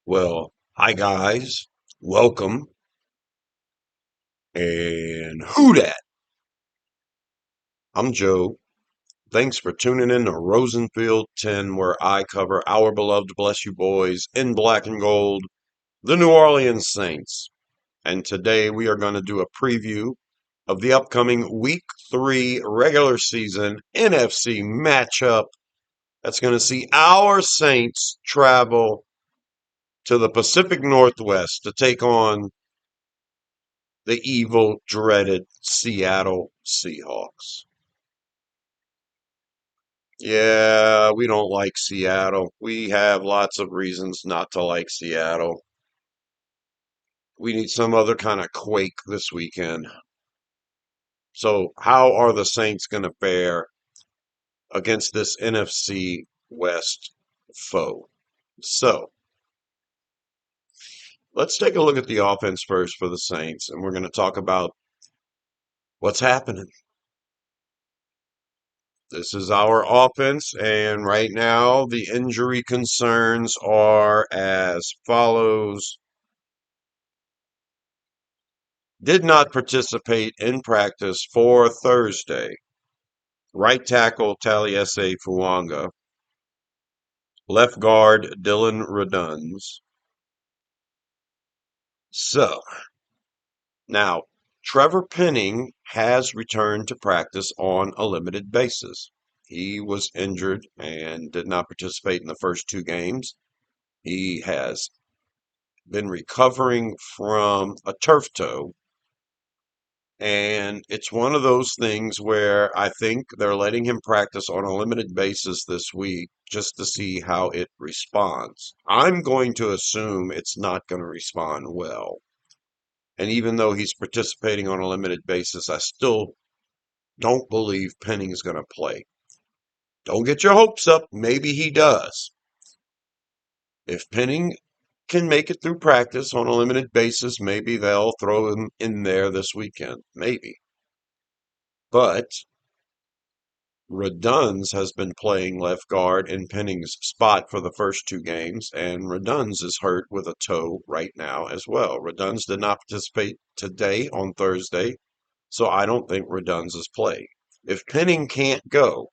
Well, hi guys, welcome, and who dat? I'm Joe. Thanks for tuning in to Rosenfield 10, where I cover our beloved Bless You Boys in black and gold, the New Orleans Saints. And today we are going to do a preview of the upcoming Week 3 regular season NFC matchup that's going to see our Saints travel to the Pacific Northwest to take on the evil, dreaded Seattle Seahawks. Yeah, we don't like Seattle. We have lots of reasons not to like Seattle. We need some other kind of quake this weekend. So, how are the Saints going to fare against this NFC West foe? So, let's take a look at the offense first for the Saints, and we're going to talk about what's happening. This is our offense, and right now the injury concerns are as follows. Did not participate in practice for Thursday. Right tackle Taliese Fuanga. Left guard Dylan Reduns. So, now Trevor Penning has returned to practice on a limited basis. He was injured and did not participate in the first two games. He has been recovering from a turf toe. And it's one of those things where I think they're letting him practice on a limited basis this week just to see how it responds. I'm going to assume it's not going to respond well. And even though he's participating on a limited basis, I still don't believe Penning is going to play. Don't get your hopes up. Maybe he does. If Penning can make it through practice on a limited basis, maybe they'll throw him in there this weekend. Maybe. But Reduns has been playing left guard in Penning's spot for the first two games, and Reduns is hurt with a toe right now as well. Reduns did not participate today on Thursday, so I don't think Reduns is playing. If Penning can't go,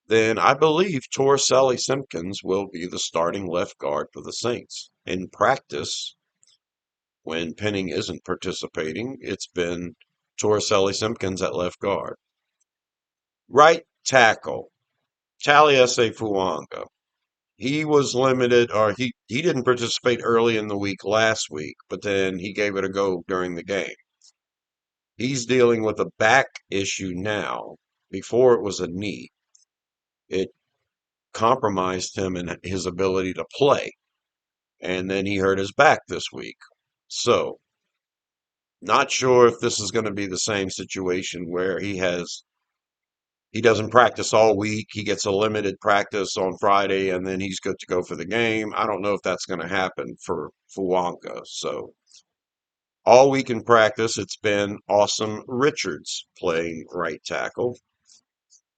then I believe Torricelli Simpkins will be the starting left guard for the Saints. In practice, when Penning isn't participating, it's been Torricelli Simpkins at left guard. Right tackle, Taliese Fuanga. He was limited, or he didn't participate early in the week last week, but then he gave it a go during the game. He's dealing with a back issue now. Before it was a knee. It compromised him in his ability to play. And then he hurt his back this week. So, not sure if this is going to be the same situation where he doesn't practice all week. He gets a limited practice on Friday and then he's good to go for the game. I don't know if that's going to happen for Fuanka. So all week in practice, it's been Awesome Richards playing right tackle.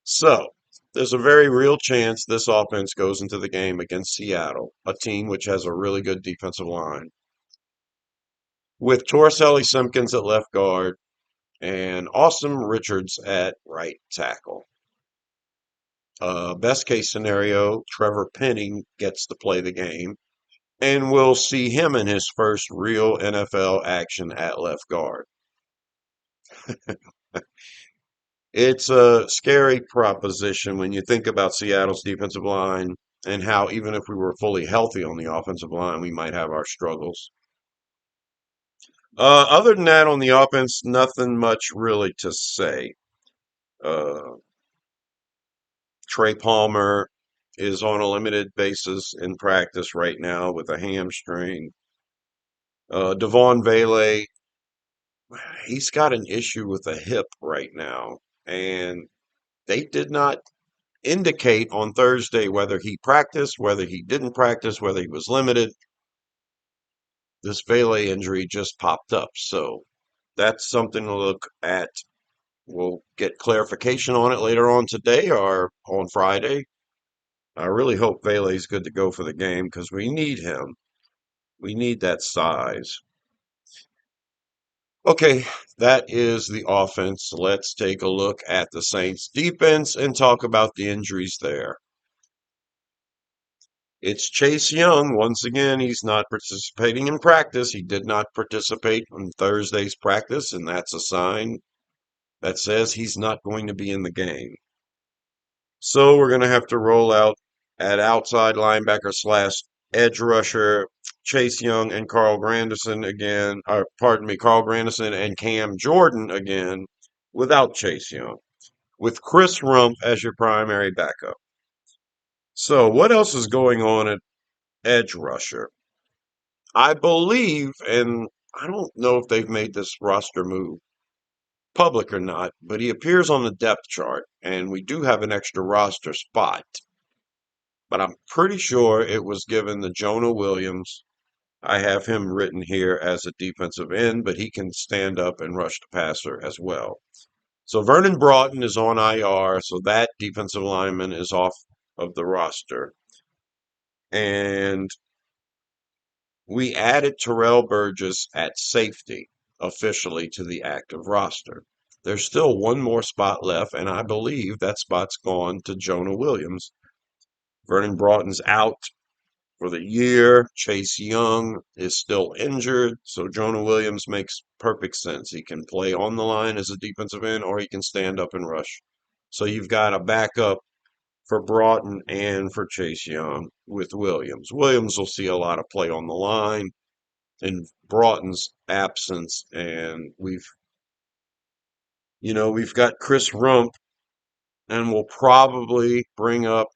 So there's a very real chance this offense goes into the game against Seattle, a team which has a really good defensive line, with Torricelli Simpkins at left guard and Awesome Richards at right tackle. Best case scenario, Trevor Penning gets to play the game, and we'll see him in his first real NFL action at left guard. It's a scary proposition when you think about Seattle's defensive line and how even if we were fully healthy on the offensive line, we might have our struggles. Other than that, on the offense, nothing much really to say. Uh, Trey Palmer is on a limited basis in practice right now with a hamstring. Devon Vele, he's got an issue with a hip right now, and they did not indicate on Thursday whether he practiced, whether he didn't practice, whether he was limited. This Vele injury just popped up, so that's something to look at. We'll get clarification on it later on today or on Friday. I really hope Vele's good to go for the game because we need him. We need that size. Okay, that is the offense. Let's take a look at the Saints defense and talk about the injuries there. It's Chase Young. Once again, he's not participating in practice. He did not participate in Thursday's practice, and that's a sign that says he's not going to be in the game. So we're going to have to roll out at outside linebacker slash edge rusher Chase Young and Carl Granderson again, or pardon me, Carl Granderson and Cam Jordan again without Chase Young, with Chris Rump as your primary backup. So what else is going on at edge rusher? I believe, and I don't know if they've made this roster move public or not, but he appears on the depth chart, and we do have an extra roster spot. But I'm pretty sure it was given to Jonah Williams. I have him written here as a defensive end, but he can stand up and rush the passer as well. So Vernon Broughton is on IR, so that defensive lineman is off of the roster. And we added Terrell Burgess at safety officially to the active roster. There's still one more spot left, and I believe that spot's gone to Jonah Williams. Vernon Broughton's out for the year. Chase Young is still injured, so Jonah Williams makes perfect sense. He can play on the line as a defensive end, or he can stand up and rush. So you've got a backup for Broughton and for Chase Young with Williams. Williams will see a lot of play on the line in Broughton's absence, and we've got Chris Rump, and we'll probably bring up,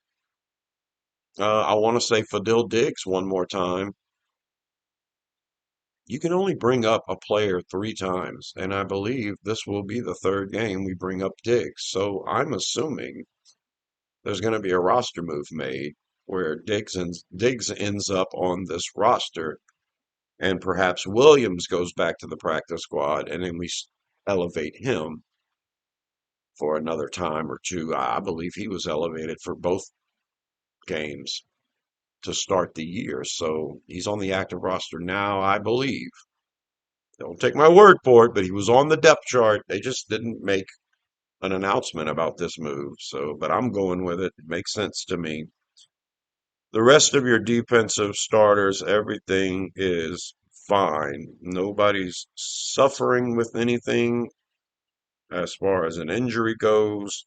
I want to say Fadil Diggs one more time. You can only bring up a player 3 times, and I believe this will be the third game we bring up Diggs. So I'm assuming there's going to be a roster move made where Diggs ends up on this roster, and perhaps Williams goes back to the practice squad, and then we elevate him for another time or two. I believe he was elevated for both games to start the year. So he's on the active roster now, I believe. Don't take my word for it, but he was on the depth chart. They just didn't make an announcement about this move. So, but I'm going with it. It makes sense to me. The rest of your defensive starters, everything is fine. Nobody's suffering with anything as far as an injury goes.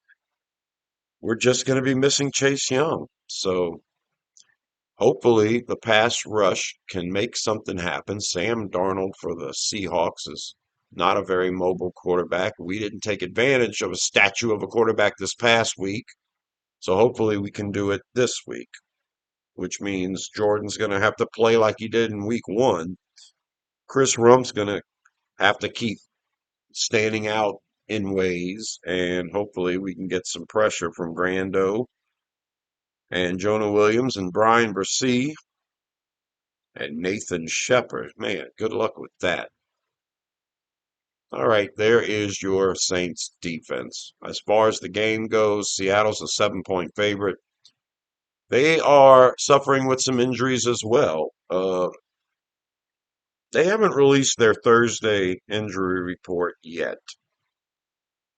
We're just going to be missing Chase Young. So hopefully the pass rush can make something happen. Sam Darnold for the Seahawks is not a very mobile quarterback. We didn't take advantage of a statue of a quarterback this past week. So hopefully we can do it this week, which means Jordan's going to have to play like he did in week 1. Chris Rump's going to have to keep standing out in ways, and hopefully we can get some pressure from Grando and Jonah Williams and Brian Bresee and Nathan Shepard. Man, good luck with that. All right, there is your Saints defense. As far as the game goes, Seattle's a 7-point favorite. They are suffering with some injuries as well. They haven't released their Thursday injury report yet,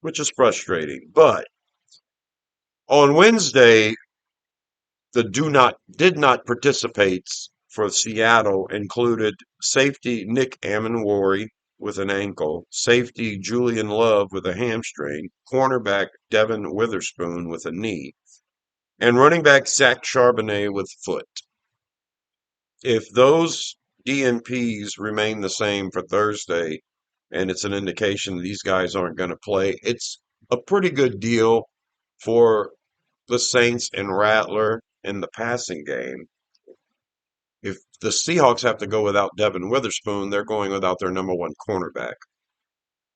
which is frustrating. But on Wednesday, the did not participates for Seattle included safety Nick Amenwori with an ankle, safety Julian Love with a hamstring, cornerback Devin Witherspoon with a knee, and running back Zach Charbonnet with foot. If those DNPs remain the same for Thursday, and it's an indication these guys aren't going to play, it's a pretty good deal for the Saints and Rattler in the passing game. If the Seahawks have to go without Devin Witherspoon, they're going without their number 1 cornerback.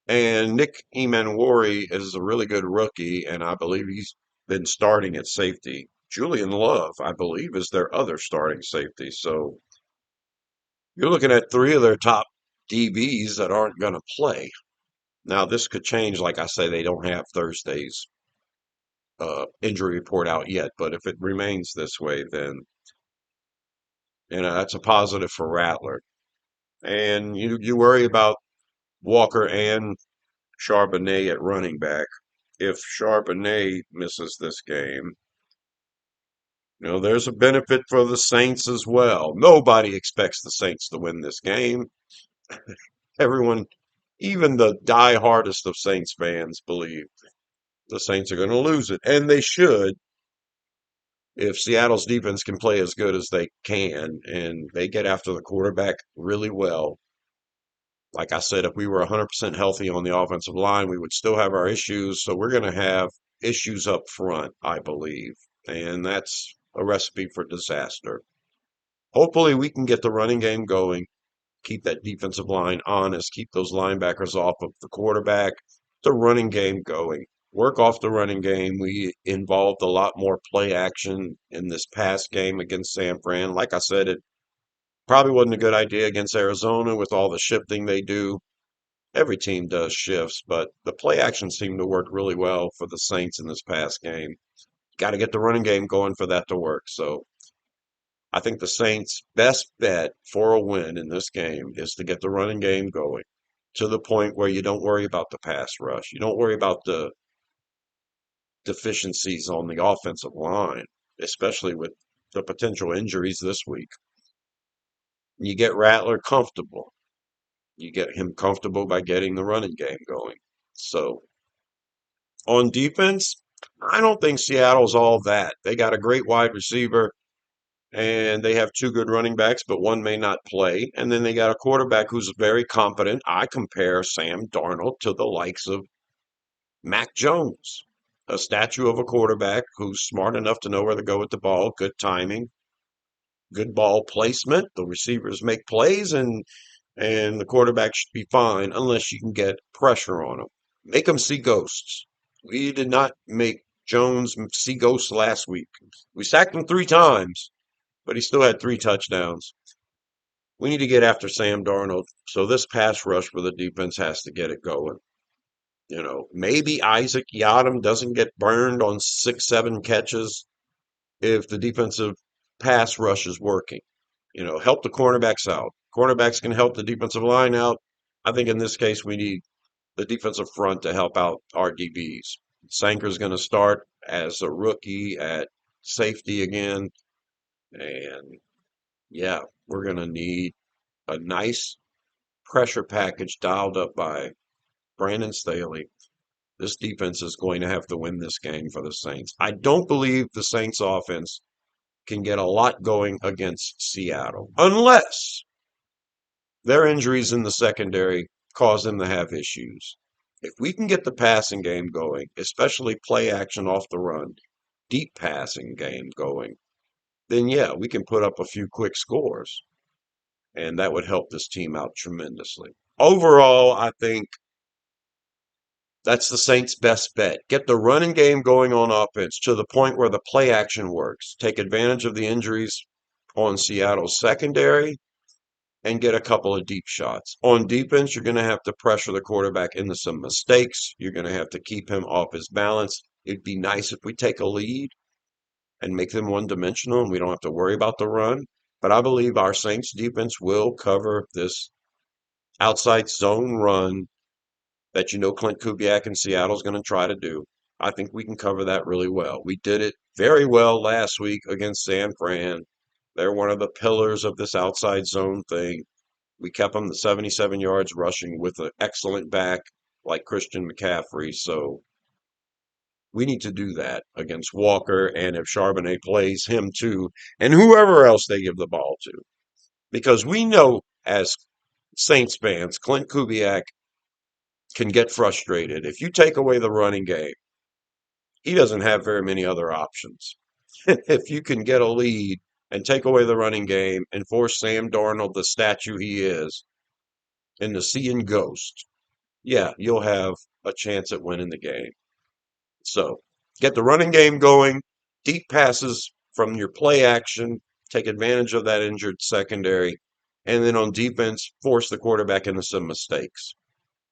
And Nick Emanwari is a really good rookie, and I believe he's been starting at safety. Julian Love, I believe, is their other starting safety. So you're looking at 3 of their top DBs that aren't going to play. Now, this could change. Like I say, they don't have Thursdays injury report out yet, but if it remains this way, then that's a positive for Rattler. And you worry about Walker and Charbonnet at running back. If Charbonnet misses this game, there's a benefit for the Saints as well. Nobody expects the Saints to win this game. Everyone, even the die-hardest of Saints fans, believe the Saints are going to lose it, and they should if Seattle's defense can play as good as they can and they get after the quarterback really well. Like I said, if we were 100% healthy on the offensive line, we would still have our issues. So we're going to have issues up front, I believe. And that's a recipe for disaster. Hopefully, we can get the running game going, keep that defensive line honest, keep those linebackers off of the quarterback, the running game going. Work off the running game. We involved a lot more play action in this past game against San Fran. Like I said, it probably wasn't a good idea against Arizona with all the shifting they do. Every team does shifts, but the play action seemed to work really well for the Saints in this past game. Got to get the running game going for that to work. So I think the Saints' best bet for a win in this game is to get the running game going to the point where you don't worry about the pass rush. You don't worry about the deficiencies on the offensive line, especially with the potential injuries this week. You get Rattler comfortable. You get him comfortable by getting the running game going. So on defense, I don't think Seattle's all that. They got a great wide receiver and they have two good running backs, but one may not play. And then they got a quarterback who's very competent. I compare Sam Darnold to the likes of Mac Jones, a statue of a quarterback who's smart enough to know where to go with the ball, good timing, good ball placement. The receivers make plays, and the quarterback should be fine unless you can get pressure on him. Make him see ghosts. We did not make Jones see ghosts last week. We sacked him 3 times, but he still had 3 touchdowns. We need to get after Sam Darnold. So this pass rush for the defense has to get it going. Maybe Isaac Yiadom doesn't get burned on 6, 7 catches if the defensive pass rush is working. Help the cornerbacks out. Cornerbacks can help the defensive line out. I think in this case, we need the defensive front to help out our DBs. Sanker's going to start as a rookie at safety again. And yeah, we're going to need a nice pressure package dialed up by Brandon Staley. This defense is going to have to win this game for the Saints. I don't believe the Saints offense can get a lot going against Seattle unless their injuries in the secondary cause them to have issues. If we can get the passing game going, especially play action off the run, deep passing game going, then yeah, we can put up a few quick scores. And that would help this team out tremendously. Overall, I think that's the Saints' best bet. Get the running game going on offense to the point where the play action works. Take advantage of the injuries on Seattle's secondary and get a couple of deep shots. On defense, you're going to have to pressure the quarterback into some mistakes. You're going to have to keep him off his balance. It'd be nice if we take a lead and make them one-dimensional and we don't have to worry about the run. But I believe our Saints defense will cover this outside zone run that Clint Kubiak in Seattle is going to try to do. I think we can cover that really well. We did it very well last week against San Fran. They're one of the pillars of this outside zone thing. We kept them to 77 yards rushing with an excellent back like Christian McCaffrey. So we need to do that against Walker, and if Charbonnet plays, him too, and whoever else they give the ball to. Because we know as Saints fans, Clint Kubiak can get frustrated. If you take away the running game, he doesn't have very many other options. If you can get a lead and take away the running game and force Sam Darnold, the statue he is, into seeing ghost, yeah, you'll have a chance at winning the game. So get the running game going, deep passes from your play action, take advantage of that injured secondary, and then on defense, force the quarterback into some mistakes.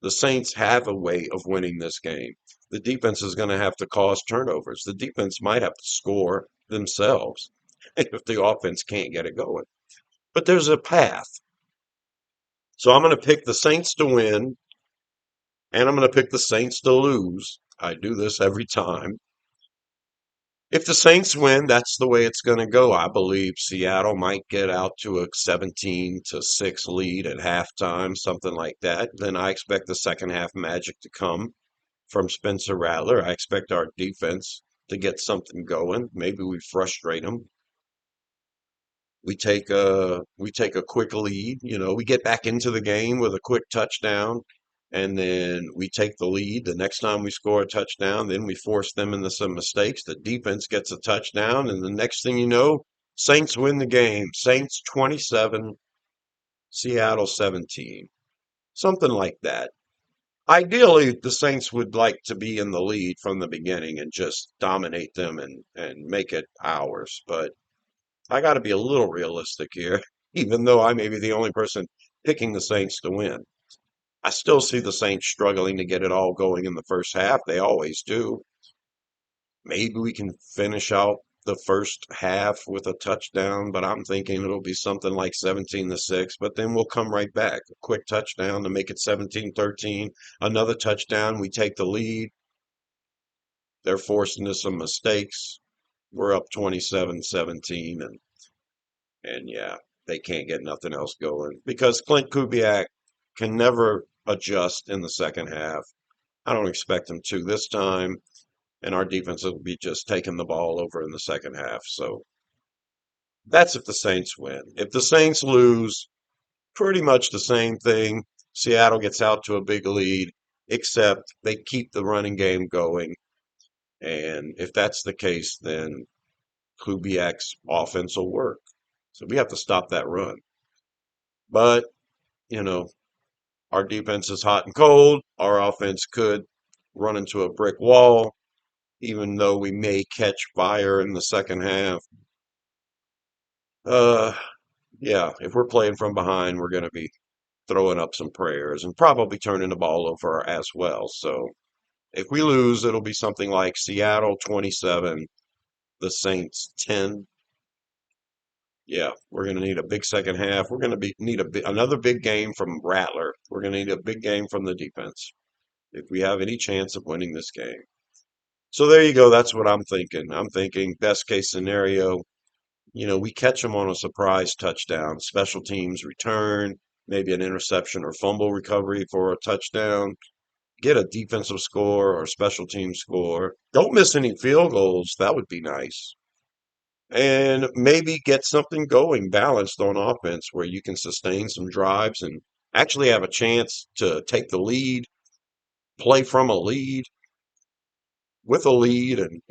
The Saints have a way of winning this game. The defense is going to have to cause turnovers. The defense might have to score themselves if the offense can't get it going. But there's a path. So I'm going to pick the Saints to win, and I'm going to pick the Saints to lose. I do this every time. If the Saints win, that's the way it's going to go. I believe Seattle might get out to a 17-6 lead at halftime, something like that. Then I expect the second half magic to come from Spencer Rattler. I expect our defense to get something going. Maybe we frustrate them. We take a quick lead. We get back into the game with a quick touchdown, and then we take the lead. The next time we score a touchdown, then we force them into some mistakes. The defense gets a touchdown, and the next thing you know, Saints win the game. Saints 27, Seattle 17. Something like that. Ideally, the Saints would like to be in the lead from the beginning and just dominate them and make it ours. But I got to be a little realistic here, even though I may be the only person picking the Saints to win. I still see the Saints struggling to get it all going in the first half. They always do. Maybe we can finish out the first half with a touchdown, but I'm thinking it'll be something like 17-6, but then we'll come right back. A quick touchdown to make it 17-13. Another touchdown, we take the lead. They're forced into some mistakes. We're up 27-17, and yeah, they can't get nothing else going because Clint Kubiak can never adjust in the second half. I don't expect him to this time, and our defense will be just taking the ball over in the second half. So that's if the Saints win. If the Saints lose, pretty much the same thing. Seattle gets out to a big lead, except they keep the running game going. And if that's the case, then Kubiak's offense will work. So we have to stop that run. But, you know, our defense is hot and cold. Our offense could run into a brick wall, even though we may catch fire in the second half. Uh, yeah, if we're playing from behind, we're going to be throwing up some prayers and probably turning the ball over as well. So if we lose, it'll be something like Seattle 27, the Saints 10. Yeah, we're going to need a big second half. We're going to need another big game from Rattler. We're going to need a big game from the defense if we have any chance of winning this game. So there you go. That's what I'm thinking. I'm thinking best case scenario, we catch them on a surprise touchdown, special teams return, maybe an interception or fumble recovery for a touchdown, get a defensive score or special team score. Don't miss any field goals. That would be nice. And maybe get something going balanced on offense where you can sustain some drives and actually have a chance to take the lead, play from a lead with a lead, and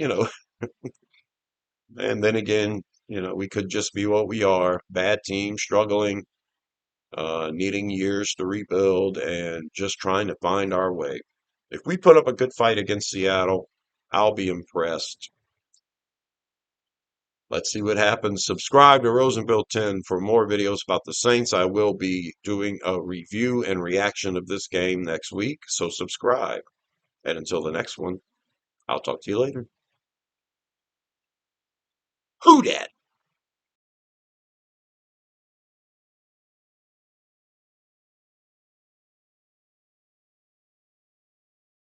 and then again, we could just be what we are, bad team, struggling, needing years to rebuild, and just trying to find our way. If we put up a good fight against Seattle, I'll be impressed. Let's see what happens. Subscribe to Rosenville 10 for more videos about the Saints. I will be doing a review and reaction of this game next week, so subscribe. And until the next one, I'll talk to you later. Who dat?